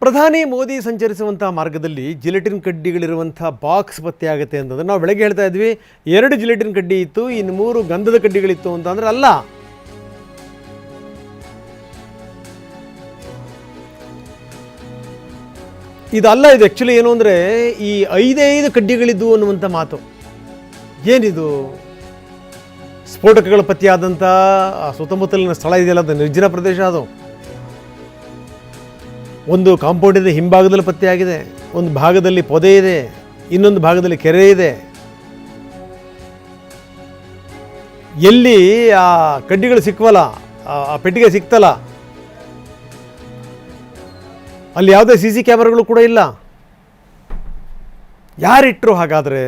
ಪ್ರಧಾನಿ ಮೋದಿ ಸಂಚರಿಸುವಂಥ ಮಾರ್ಗದಲ್ಲಿ gelatine ಕಡ್ಡಿಗಳಿರುವಂಥ box ಪತ್ತೆಯಾಗುತ್ತೆ ಅಂತಂದರೆ ನಾವು ಬೆಳಗ್ಗೆ ಹೇಳ್ತಾ ಇದ್ವಿ 2 ಜಿಲೆಟಿನ್ ಕಡ್ಡಿ ಇತ್ತು, ಇನ್ನು 3 ಗಂಧದ ಕಡ್ಡಿಗಳಿತ್ತು ಅಂತ. ಅಂದರೆ ಅಲ್ಲ, ಇದಲ್ಲ. ಇದು ಆ್ಯಕ್ಚುಲಿ ಏನು ಅಂದರೆ ಈ 5 ಕಡ್ಡಿಗಳಿದ್ದು ಅನ್ನುವಂಥ ಮಾತು. ಏನಿದು? ಸ್ಫೋಟಕಗಳ ಪತ್ತೆಯಾದಂಥ ಸುತ್ತಮುತ್ತಲಿನ ಸ್ಥಳ ಇದೆಯಲ್ಲ, ಅದು ನಿರ್ಜನ ಪ್ರದೇಶ. ಅದು ಒಂದು ಕಾಂಪೌಂಡಿನ ಹಿಂಭಾಗದಲ್ಲಿ ಪತ್ತೆಯಾಗಿದೆ, ಒಂದು ಭಾಗದಲ್ಲಿ ಪೊದೆ ಇದೆ, ಇನ್ನೊಂದು ಭಾಗದಲ್ಲಿ ಕೆರೆ ಇದೆ. ಎಲ್ಲಿ ಆ ಕಡ್ಡಿಗಳು ಸಿಕ್ಕವಲ್ಲ, ಆ ಪೆಟ್ಟಿಗೆ ಸಿಕ್ತಲ್ಲ, ಅಲ್ಲಿ ಯಾವುದೇ CC ಕ್ಯಾಮರಾಗಳು ಕೂಡ ಇಲ್ಲ. ಯಾರಿಟ್ರು? ಹಾಗಾದರೆ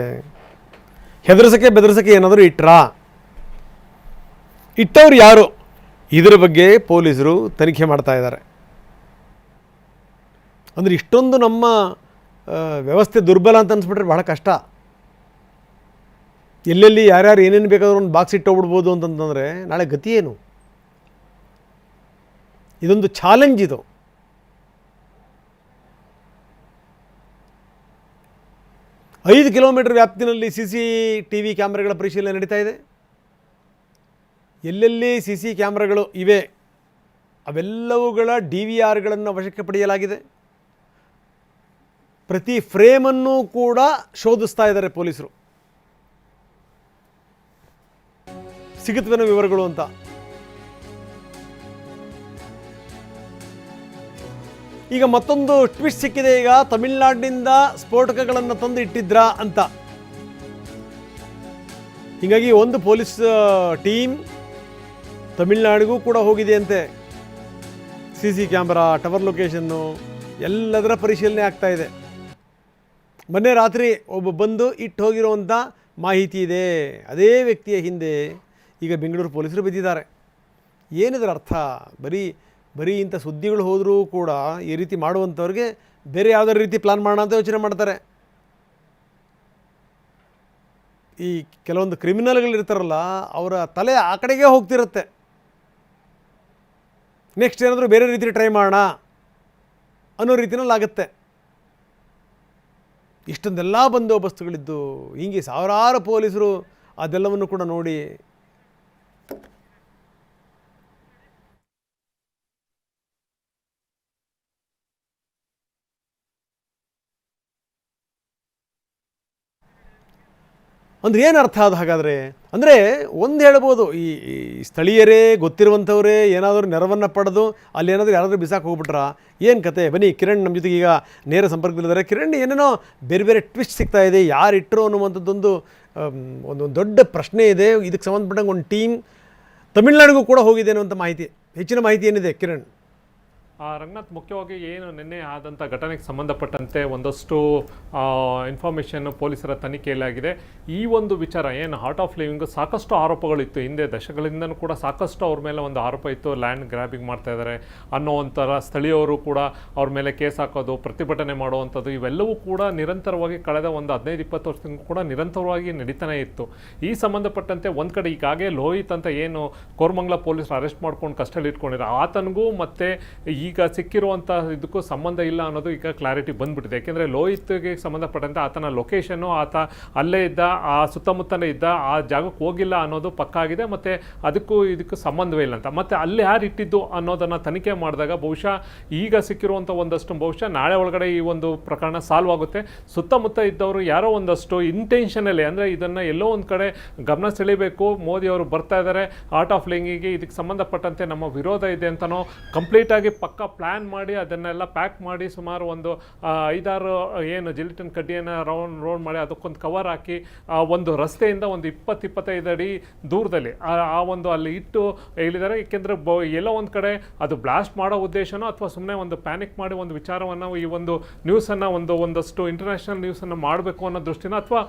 ಹೆದರ್ಸಕ್ಕೆ ಬೆದರ್ಸಕ್ಕೆ ಏನಾದರೂ ಇಟ್ರಾ? ಇಟ್ಟವ್ರು ಯಾರು? ಇದರ ಬಗ್ಗೆ ಪೊಲೀಸರು ತನಿಖೆ ಮಾಡ್ತಾ ಇದ್ದಾರೆ. ಅಂದರೆ ಇಷ್ಟೊಂದು ನಮ್ಮ ವ್ಯವಸ್ಥೆ ದುರ್ಬಲ ಅಂತ ಅನ್ಸ್ಬಿಟ್ರೆ ಬಹಳ ಕಷ್ಟ. ಎಲ್ಲೆಲ್ಲಿ ಯಾರ್ಯಾರು ಏನೇನು ಬೇಕಾದ್ರೂ ಒಂದು ಬಾಕ್ಸ್ ಇಟ್ಟೋಗ್ಬಿಡ್ಬೋದು ಅಂತಂತಂದರೆ ನಾಳೆ ಗತಿ ಏನು? ಇದೊಂದು ಚಾಲೆಂಜ್. ಇದು ಐದು ಕಿಲೋಮೀಟರ್ ವ್ಯಾಪ್ತಿನಲ್ಲಿ CCTV ಕ್ಯಾಮ್ರಾಗಳ ಪರಿಶೀಲನೆ ನಡೀತಾ ಇದೆ. ಎಲ್ಲೆಲ್ಲಿ CC ಕ್ಯಾಮ್ರಾಗಳು ಇವೆ ಅವೆಲ್ಲವುಗಳ DVRಗಳನ್ನು ವಶಕ್ಕೆ ಪಡೆಯಲಾಗಿದೆ. ಪ್ರತಿ ಫ್ರೇಮನ್ನು ಕೂಡ ಶೋಧಿಸ್ತಾ ಇದ್ದಾರೆ ಪೊಲೀಸರು. ಸಿಗುತ್ತವೇನೋ ವಿವರಗಳು ಅಂತ. ಈಗ ಮತ್ತೊಂದು ಟ್ವಿಸ್ಟ್ ಸಿಕ್ಕಿದೆ. ಈಗ ತಮಿಳುನಾಡಿನಿಂದ ಸ್ಫೋಟಕಗಳನ್ನು ತಂದು ಇಟ್ಟಿದ್ರಾ ಅಂತ. ಹೀಗಾಗಿ ಒಂದು ಪೊಲೀಸ್ ಟೀಮ್ ತಮಿಳುನಾಡಿಗೂ ಕೂಡ ಹೋಗಿದೆ ಅಂತೆ. CC ಕ್ಯಾಮ್ರಾ, ಟವರ್ ಲೊಕೇಶನ್ನು ಎಲ್ಲದರ ಪರಿಶೀಲನೆ ಆಗ್ತಾ ಇದೆ. ಮೊನ್ನೆ ರಾತ್ರಿ ಒಬ್ಬ ಬಂದು ಇಟ್ಟು ಹೋಗಿರುವಂಥ ಮಾಹಿತಿ ಇದೆ. ಅದೇ ವ್ಯಕ್ತಿಯ ಹಿಂದೆ ಈಗ ಬೆಂಗಳೂರು ಪೊಲೀಸರು ಬಿದ್ದಿದ್ದಾರೆ. ಏನಿದ್ರ ಅರ್ಥ? ಬರೀ ಇಂಥ ಸುದ್ದಿಗಳು ಹೋದರೂ ಕೂಡ ಈ ರೀತಿ ಮಾಡುವಂಥವ್ರಿಗೆ ಬೇರೆ ಯಾವುದಾದ್ರು ರೀತಿ ಪ್ಲಾನ್ ಮಾಡೋಣ ಅಂತ ಯೋಚನೆ ಮಾಡ್ತಾರೆ. ಈ ಕೆಲವೊಂದು ಕ್ರಿಮಿನಲ್ಗಳಿರ್ತಾರಲ್ಲ, ಅವರ ತಲೆ ಆ ಕಡೆಗೆ ಹೋಗ್ತಿರುತ್ತೆ. ನೆಕ್ಸ್ಟ್ ಏನಾದರೂ ಬೇರೆ ರೀತಿ ಟ್ರೈ ಮಾಡೋಣ ಅನ್ನೋ ರೀತಿಯಲ್ಲಿ ಆಗುತ್ತೆ. ಇಷ್ಟೊಂದೆಲ್ಲ ಬಂದೋಬಸ್ತುಗಳಿದ್ದು ಹೀಗೆ ಸಾವಿರಾರು ಪೊಲೀಸರು ಅದೆಲ್ಲವನ್ನು ಕೂಡ ನೋಡಿ ಅಂದರೆ ಏನು ಅರ್ಥ ಅದು? ಹಾಗಾದರೆ ಅಂದರೆ ಒಂದು ಹೇಳ್ಬೋದು, ಈ ಸ್ಥಳೀಯರೇ ಗೊತ್ತಿರುವಂಥವರೇ ಏನಾದರೂ ನೆರವನ್ನು ಪಡೆದು ಅಲ್ಲಿ ಏನಾದರೂ ಯಾರಾದರೂ ಬಿಸಾಕಿ ಹೋಗ್ಬಿಟ್ರಾ ಏನು ಕತೆ? ಬನ್ನಿ, ಕಿರಣ್ ನಮ್ಮ ಜೊತೆಗೆ ಈಗ ನೇರ ಸಂಪರ್ಕದಲ್ಲಿದ್ದಾರೆ. ಕಿರಣ್, ಏನೇನೋ ಬೇರೆ ಬೇರೆ ಟ್ವಿಸ್ಟ್ ಸಿಗ್ತಾ ಇದೆ. ಯಾರಿಟ್ಟರು ಅನ್ನುವಂಥದ್ದೊಂದು ಒಂದು ದೊಡ್ಡ ಪ್ರಶ್ನೆ ಇದೆ. ಇದಕ್ಕೆ ಸಂಬಂಧಪಟ್ಟಂಗೆ ಒಂದು ಟೀಮ್ ತಮಿಳುನಾಡಿಗೂ ಕೂಡ ಹೋಗಿದೆ ಅನ್ನುವಂಥ ಮಾಹಿತಿ. ಹೆಚ್ಚಿನ ಮಾಹಿತಿ ಏನಿದೆ ಕಿರಣ್? ರಂಗನಾಥ್, ಮುಖ್ಯವಾಗಿ ಏನು ನಿನ್ನೆ ಆದಂಥ ಘಟನೆಗೆ ಸಂಬಂಧಪಟ್ಟಂತೆ ಒಂದಷ್ಟು ಇನ್ಫಾರ್ಮೇಷನ್ ಪೊಲೀಸರ ತನಿಖೆಯಲ್ಲಾಗಿದೆ. ಈ ಒಂದು ವಿಚಾರ ಏನು ಹಾರ್ಟ್ ಆಫ್ ಲಿವಿಂಗ್ ಸಾಕಷ್ಟು ಆರೋಪಗಳಿತ್ತು ಹಿಂದೆ, ದಶಕಗಳಿಂದನೂ ಕೂಡ ಸಾಕಷ್ಟು ಅವ್ರ ಮೇಲೆ ಒಂದು ಆರೋಪ ಇತ್ತು. ಲ್ಯಾಂಡ್ ಗ್ರ್ಯಾಬಿಂಗ್ ಮಾಡ್ತಾ ಇದ್ದಾರೆ ಅನ್ನೋ ಒಂಥರ ಸ್ಥಳೀಯರು ಕೂಡ ಅವ್ರ ಮೇಲೆ ಕೇಸ್ ಹಾಕೋದು, ಪ್ರತಿಭಟನೆ ಮಾಡುವಂಥದ್ದು, ಇವೆಲ್ಲವೂ ಕೂಡ ನಿರಂತರವಾಗಿ ಕಳೆದ ಒಂದು 15-20 ವರ್ಷದಿಂದ ಕೂಡ ನಿರಂತರವಾಗಿ ನಡೀತಾನೆ ಇತ್ತು. ಈ ಸಂಬಂಧಪಟ್ಟಂತೆ ಒಂದು ಕಡೆ ಈಗಾಗಲೇ ಲೋಹಿತ್ ಅಂತ ಏನು ಕೋರಮಂಗಲ ಪೊಲೀಸರು ಅರೆಸ್ಟ್ ಮಾಡ್ಕೊಂಡು ಕಸ್ಟಡಿ ಇಟ್ಕೊಂಡಿರೋ ಆತನಿಗೂ ಮತ್ತು ಈಗ ಸಿಕ್ಕಿರುವಂಥ ಇದಕ್ಕೂ ಸಂಬಂಧ ಇಲ್ಲ ಅನ್ನೋದು ಈಗ ಕ್ಲಾರಿಟಿ ಬಂದ್ಬಿಟ್ಟಿದೆ. ಯಾಕೆಂದರೆ ಲೋಹಿತ್ಗೆ ಸಂಬಂಧಪಟ್ಟಂತೆ ಆತನ ಲೊಕೇಶನ್ನು, ಆತ ಅಲ್ಲೇ ಇದ್ದ, ಆ ಸುತ್ತಮುತ್ತಲೇ ಇದ್ದ, ಆ ಜಾಗಕ್ಕೆ ಹೋಗಿಲ್ಲ ಅನ್ನೋದು ಪಕ್ಕ ಆಗಿದೆ. ಮತ್ತು ಇದಕ್ಕೂ ಸಂಬಂಧವೇ ಇಲ್ಲ ಅಂತ. ಮತ್ತು ಅಲ್ಲಿ ಯಾರು ಇಟ್ಟಿದ್ದು ಅನ್ನೋದನ್ನು ತನಿಖೆ ಮಾಡಿದಾಗ ಬಹುಶಃ ಈಗ ಸಿಕ್ಕಿರುವಂಥ ಒಂದಷ್ಟು ಬಹುಶಃ ನಾಳೆ ಒಳಗಡೆ ಈ ಒಂದು ಪ್ರಕರಣ ಸಾಲ್ವ್ ಆಗುತ್ತೆ. ಸುತ್ತಮುತ್ತ ಇದ್ದವರು ಯಾರೋ ಒಂದಷ್ಟು ಇಂಟೆನ್ಷನಲ್ಲಿ, ಅಂದರೆ ಇದನ್ನು ಎಲ್ಲೋ ಒಂದು ಕಡೆ ಗಮನ ಸೆಳೀಬೇಕು, ಮೋದಿಯವರು ಬರ್ತಾ ಇದ್ದಾರೆ ಆರ್ಟ್ ಆಫ್ ಲಿವಿಂಗಿಗೆ, ಇದಕ್ಕೆ ಸಂಬಂಧಪಟ್ಟಂತೆ ನಮ್ಮ ವಿರೋಧ ಇದೆ ಅಂತನೋ ಕಂಪ್ಲೀಟಾಗಿ ಪಕ್ಕ ಪ್ಲ್ಯಾನ್ ಮಾಡಿ ಅದನ್ನೆಲ್ಲ ಪ್ಯಾಕ್ ಮಾಡಿ ಸುಮಾರು ಒಂದು 5-6 ಏನು ಜಿಲೆಟಿನ್ ಕಡ್ಡಿಯನ್ನು ರೌಂಡ್ ಮಾಡಿ ಅದಕ್ಕೊಂದು ಕವರ್ ಹಾಕಿ ಒಂದು ರಸ್ತೆಯಿಂದ ಒಂದು 20-25 ಅಡಿ ದೂರದಲ್ಲಿ ಆ ಒಂದು ಅಲ್ಲಿ ಇಟ್ಟು ಹೇಳಿದ್ದಾರೆ. ಏಕೆಂದರೆ ಎಲ್ಲೋ ಒಂದು ಕಡೆ ಅದು ಬ್ಲಾಸ್ಟ್ ಮಾಡೋ ಉದ್ದೇಶನೋ ಅಥವಾ ಸುಮ್ಮನೆ ಒಂದು ಪ್ಯಾನಿಕ್ ಮಾಡಿ ಒಂದು ವಿಚಾರವನ್ನು, ಈ ಒಂದು ನ್ಯೂಸನ್ನು ಒಂದಷ್ಟು ಇಂಟರ್ನ್ಯಾಷನಲ್ ನ್ಯೂಸನ್ನು ಮಾಡಬೇಕು ಅನ್ನೋ ದೃಷ್ಟಿನ, ಅಥವಾ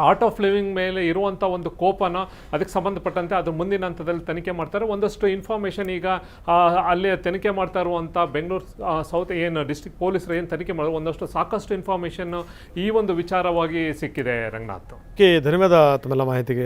ಆರ್ಟ್ ಆಫ್ ಲಿವಿಂಗ್ ಮೇಲೆ ಇರುವಂಥ ಒಂದು ಕೋಪನ ಅದಕ್ಕೆ ಸಂಬಂಧಪಟ್ಟಂತೆ ಅದ್ರ ಮುಂದಿನ ಹಂತದಲ್ಲಿ ತನಿಖೆ ಮಾಡ್ತಾರೆ. ಒಂದಷ್ಟು ಇನ್ಫಾರ್ಮೇಷನ್ ಈಗ ಅಲ್ಲಿ ತನಿಖೆ ಮಾಡ್ತಾ ಇರುವಂಥ ಬೆಂಗಳೂರು ಸೌತ್ ಏನು ಡಿಸ್ಟ್ರಿಕ್ಟ್ ಪೊಲೀಸರು ಏನು ತನಿಖೆ ಮಾಡೋದು, ಒಂದಷ್ಟು ಸಾಕಷ್ಟು ಇನ್ಫಾರ್ಮೇಷನ್ ಈ ಒಂದು ವಿಚಾರವಾಗಿ ಸಿಕ್ಕಿದೆ. ರಂಗನಾಥ್, ಧನ್ಯವಾದ ತಮ್ಮೆಲ್ಲ ಮಾಹಿತಿಗೆ.